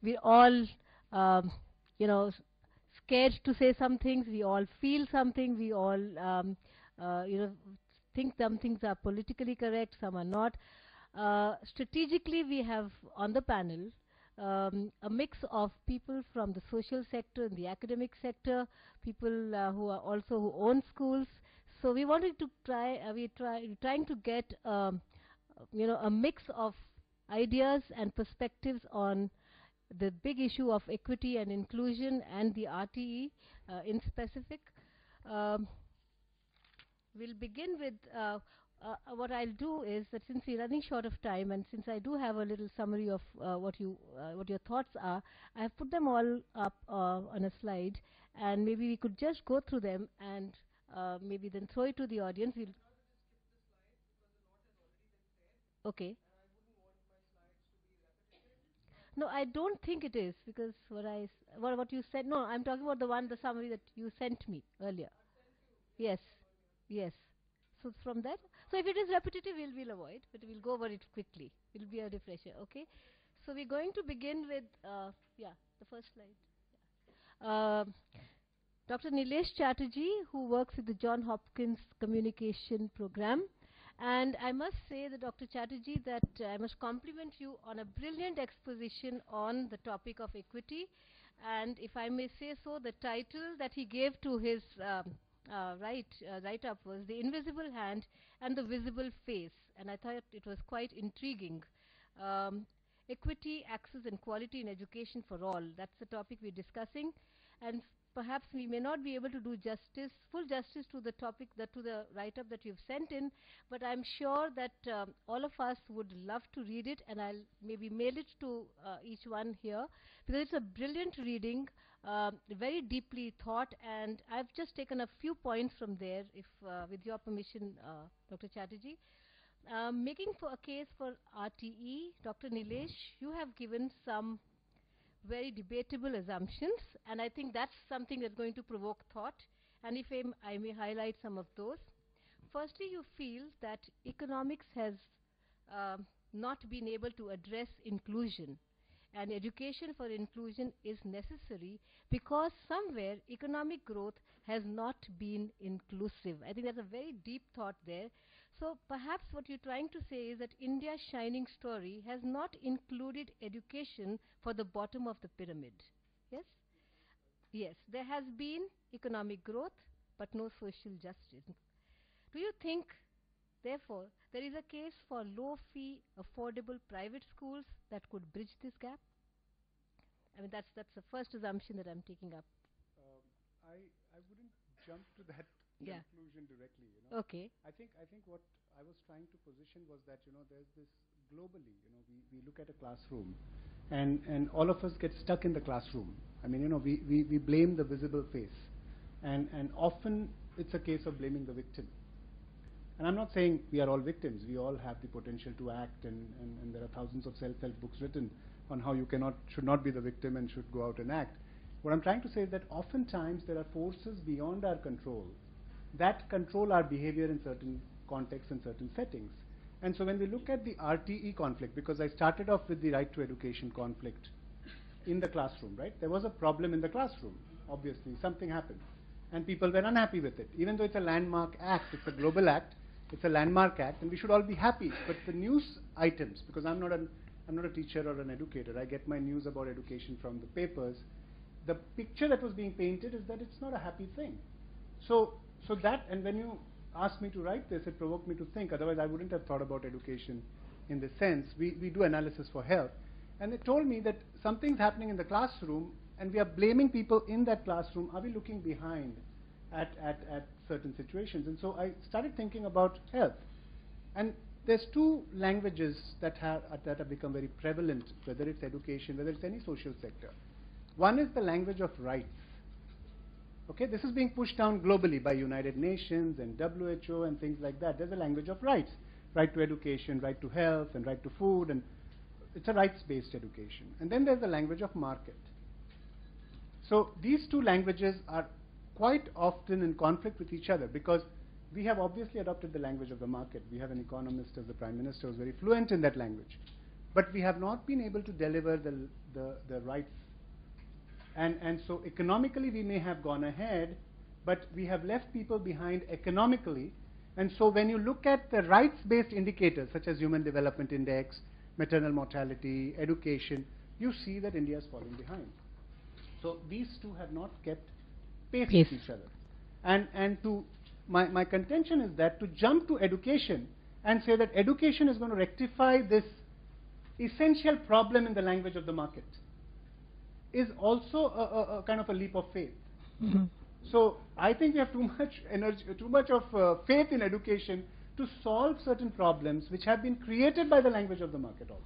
we're all, um, you know, scared to say some things. We all feel something. We all, think some things are politically correct, some are not. Strategically, we have on the panel a mix of people from the social sector and the academic sector, people who are also who own schools. So we wanted to trying to get a mix of ideas and perspectives on the big issue of equity and inclusion and the RTE in specific. Um, we'll begin with what I'll do is that since we're running short of time and since I do have a little summary of what your thoughts are, I have put them all up on a slide, and maybe we could just go through them and maybe then throw it to the audience. Okay. No, I don't think it is because what you said. No, I'm talking about the summary that you sent me earlier. Yes, yes. So from that, so if it is repetitive, we'll avoid, but we'll go over it quickly. It'll be a refresher, okay? So we're going to begin with, the first slide. Um Dr. Nilesh Chatterjee, who works with the John Hopkins Communication Program. And I must say that Dr. Chatterjee, that I must compliment you on a brilliant exposition on the topic of equity. And if I may say so, the title that he gave to his write-up was The Invisible Hand and the Visible Face. And I thought it was quite intriguing. Um, Equity, access and quality in education for all. That's the topic we're discussing. And perhaps we may not be able to do full justice to the topic, to the write-up that you've sent in, but I'm sure that all of us would love to read it, and I'll maybe mail it to each one here, because it's a brilliant reading, very deeply thought, and I've just taken a few points from there, if with your permission, Dr. Chatterjee. Making for a case for RTE, Dr. Nilesh, you have given some very debatable assumptions, and I think that's something that's going to provoke thought. And if I may highlight some of those. Firstly, you feel that economics has not been able to address inclusion, and education for inclusion is necessary because somewhere economic growth has not been inclusive. I think that's a very deep thought there. So perhaps what you're trying to say is that India's shining story has not included education for the bottom of the pyramid. Yes? Yes, there has been economic growth, but no social justice. Do you think, therefore, there is a case for low-fee, affordable private schools that could bridge this gap? I mean, that's the first assumption that I'm taking up. Um, I wouldn't jump to that Yeah. conclusion directly. You know, Okay. I think what I was trying to position was that there's this globally. We look at a classroom, and all of us get stuck in the classroom. I mean, we blame the visible face, and often it's a case of blaming the victim. And I'm not saying we are all victims. We all have the potential to act, and there are thousands of self-help books written on how you should not be the victim and should go out and act. What I'm trying to say is that oftentimes there are forces beyond our control that control our behavior in certain contexts and certain settings. And so when we look at the RTE conflict, because I started off with the right to education conflict in the classroom, right? There was a problem in the classroom, obviously. Something happened. And people were unhappy with it. Even though it's a landmark act, it's a global act, it's a landmark act, and we should all be happy. But the news items, because I'm not a teacher or an educator, I get my news about education from the papers. The picture that was being painted is that it's not a happy thing. So that, and when you asked me to write this, it provoked me to think. Otherwise, I wouldn't have thought about education in this sense. We do analysis for health. And it told me that something's happening in the classroom, and we are blaming people in that classroom. Are we looking behind at certain situations? And so I started thinking about health. And there's two languages that have become very prevalent, whether it's education, whether it's any social sector. One is the language of rights. Okay, this is being pushed down globally by United Nations and WHO and things like that. There's a language of rights. Right to education, right to health, and right to food, and it's a rights-based education. And then there's the language of market. So these two languages are quite often in conflict with each other because we have obviously adopted the language of the market. We have an economist as the Prime Minister who's very fluent in that language. but we have not been able to deliver the rights. And so economically we may have gone ahead, but we have left people behind economically. And so when you look at the rights-based indicators, such as Human Development Index, maternal mortality, education, you see that India is falling behind. So these two have not kept pace with each other. And to my contention is that to jump to education and say that education is going to rectify this essential problem in the language of the market is also a kind of a leap of faith. Mm-hmm. So I think we have too much energy, too much of faith in education to solve certain problems which have been created by the language of the market also.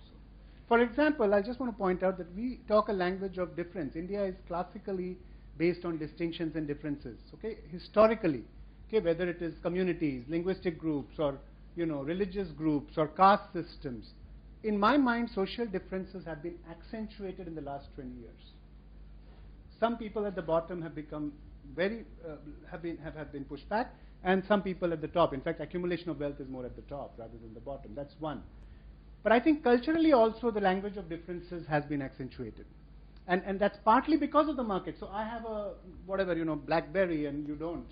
For example, I just want to point out that we talk a language of difference. India is classically based on distinctions and differences, okay, historically, okay, whether it is communities, linguistic groups, or, you know, religious groups, or caste systems. In my mind, social differences have been accentuated in the last 20 years. Some people at the bottom have become very, have been pushed back, and some people at the top. In fact, accumulation of wealth is more at the top rather than the bottom. That's one. But I think culturally also the language of differences has been accentuated. And that's partly because of the market. So I have a, whatever, you know, BlackBerry and you don't.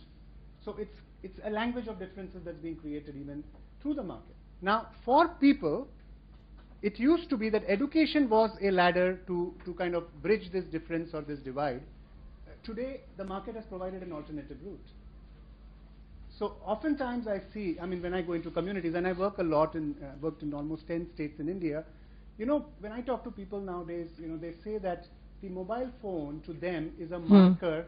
So it's a language of differences that's being created even through the market. Now, for people, it used to be that education was a ladder to kind of bridge this difference or this divide. Today, the market has provided an alternative route. So oftentimes I see, I mean, when I go into communities, and I work a lot in, worked in almost 10 states in India, you know, when I talk to people nowadays, you know, they say that the mobile phone to them is a marker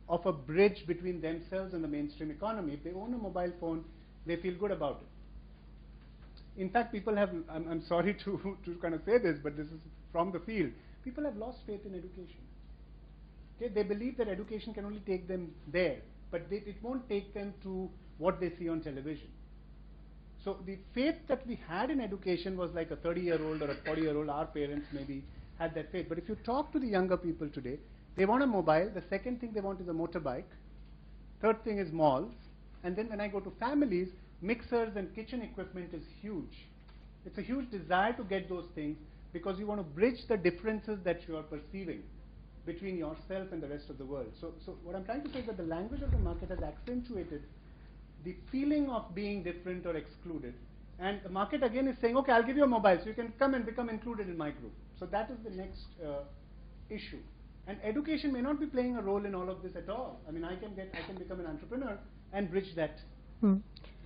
of a bridge between themselves and the mainstream economy. If they own a mobile phone, they feel good about it. In fact, people have, I'm sorry to kind of say this, but this is from the field, people have lost faith in education. Okay, they believe that education can only take them there, but it won't take them to what they see on television. So the faith that we had in education was like a 30-year-old or a 40-year-old, our parents maybe had that faith. But if you talk to the younger people today, they want a mobile, the second thing they want is a motorbike, third thing is malls, and then when I go to families, mixers and kitchen equipment is huge. It's a huge desire to get those things because you want to bridge the differences that you are perceiving between yourself and the rest of the world. So what I'm trying to say is that the language of the market has accentuated the feeling of being different or excluded. And the market again is saying, okay, I'll give you a mobile so you can come and become included in my group. So that is the next issue. And education may not be playing a role in all of this at all. I mean, I can become an entrepreneur and bridge that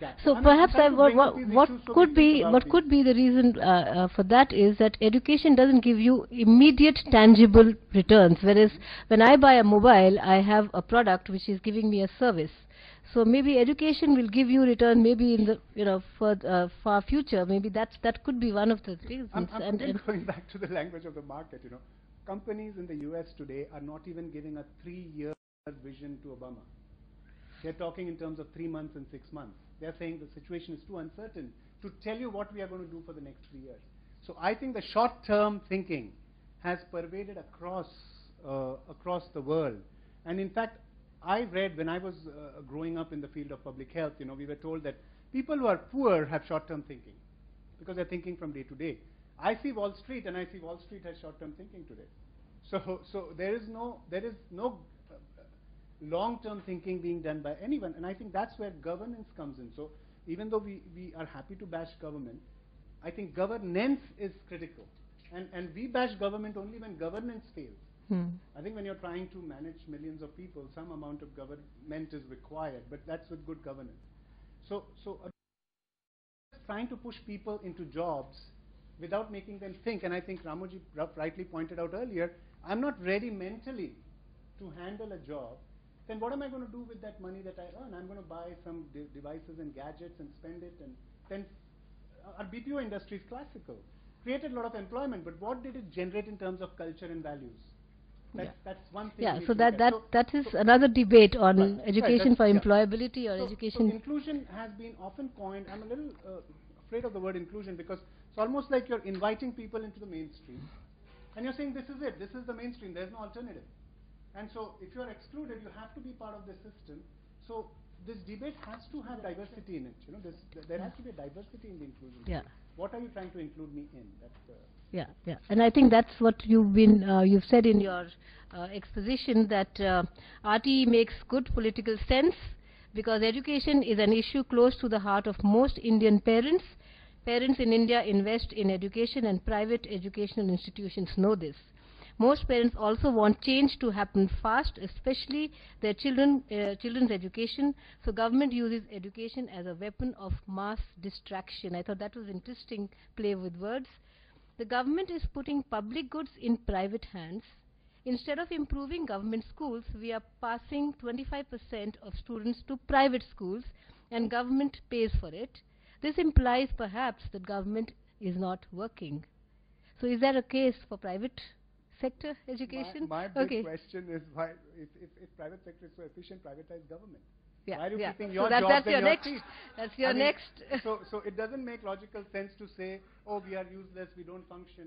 gap. So perhaps what could be the reason for that is that education doesn't give you immediate tangible returns, whereas when I buy a mobile, I have a product which is giving me a service. So maybe education will give you return, maybe in the, you know, for far future. Maybe that could be one of the reasons. I'm going back to the language of the market. You know, companies in the U.S. today are not even giving a 3-year vision to Obama. They're talking in terms of 3 months and 6 months. They're saying the situation is too uncertain to tell you what we are going to do for the next 3 years. So I think the short-term thinking has pervaded across the world. And in fact, I read when I was growing up in the field of public health, you know, we were told that people who are poor have short-term thinking because they're thinking from day to day. I see Wall Street, and I see Wall Street has short-term thinking today. So there is no long-term thinking being done by anyone, and I think that's where governance comes in. So even though we are happy to bash government, I think governance is critical, and we bash government only when governance fails. I think when you're trying to manage millions of people, some amount of government is required, but that's with good governance. So trying to push people into jobs without making them think, and I think Ramoji rightly pointed out earlier, I'm not ready mentally to handle a job, then what am I going to do with that money that I earn? I'm going to buy some devices and gadgets and spend it, and then our BPO industry is classical. Created a lot of employment, but what did it generate in terms of culture and values? That's one thing. Yeah, so that is another debate on education for employability or education. So inclusion has been often coined. I'm a little afraid of the word inclusion because it's almost like you're inviting people into the mainstream, and you're saying this is it. This is the mainstream. There's no alternative. And so if you're excluded, you have to be part of the system. So this debate has to have diversity in it. You know, there has to be a diversity in the inclusion. Yeah. What are you trying to include me in? That's Yeah, yeah. And I think that's what you've said in your exposition, that RTE makes good political sense because education is an issue close to the heart of most Indian parents. Parents in India invest in education, and private educational institutions know this. Most parents also want change to happen fast, especially their children's education. So government uses education as a weapon of mass distraction. I thought that was interesting play with words. The government is putting public goods in private hands. Instead of improving government schools, we are passing 25% of students to private schools, and government pays for it. This implies perhaps that government is not working. So is that a case for private sector education? My big question is why, if private sector is so efficient, privatize government. Yeah, Why are you yeah. keeping So your that's jobs your and your next. seats? That's your I mean, next. so it doesn't make logical sense to say, oh, we are useless, we don't function.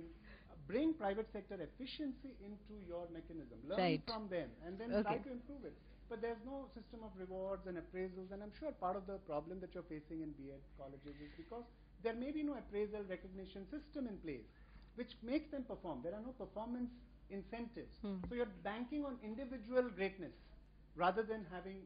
Bring private sector efficiency into your mechanism. Learn Right. from them and then try to improve it. But there's no system of rewards and appraisals, and I'm sure part of the problem that you're facing in B.Ed colleges is because there may be no appraisal recognition system in place which makes them perform. There are no performance incentives. So you're banking on individual greatness rather than having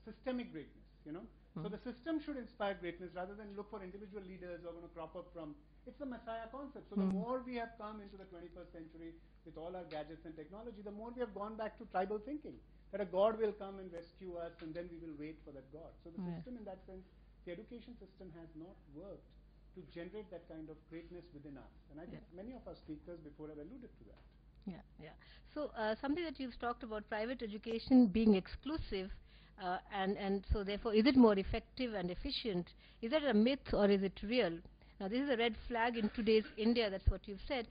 systemic greatness, you know. So the system should inspire greatness rather than look for individual leaders who are going to crop up from. It's the Messiah concept. So the more we have come into the 21st century with all our gadgets and technology, the more we have gone back to tribal thinking, that a God will come and rescue us and then we will wait for that God. So the system in that sense, the education system has not worked to generate that kind of greatness within us. And I think many of our speakers before have alluded to that. Yeah, yeah. So something that you've talked about, private education being exclusive, and so therefore, is it more effective and efficient? Is that a myth or is it real? Now, this is a red flag in today's India. That's what you've said.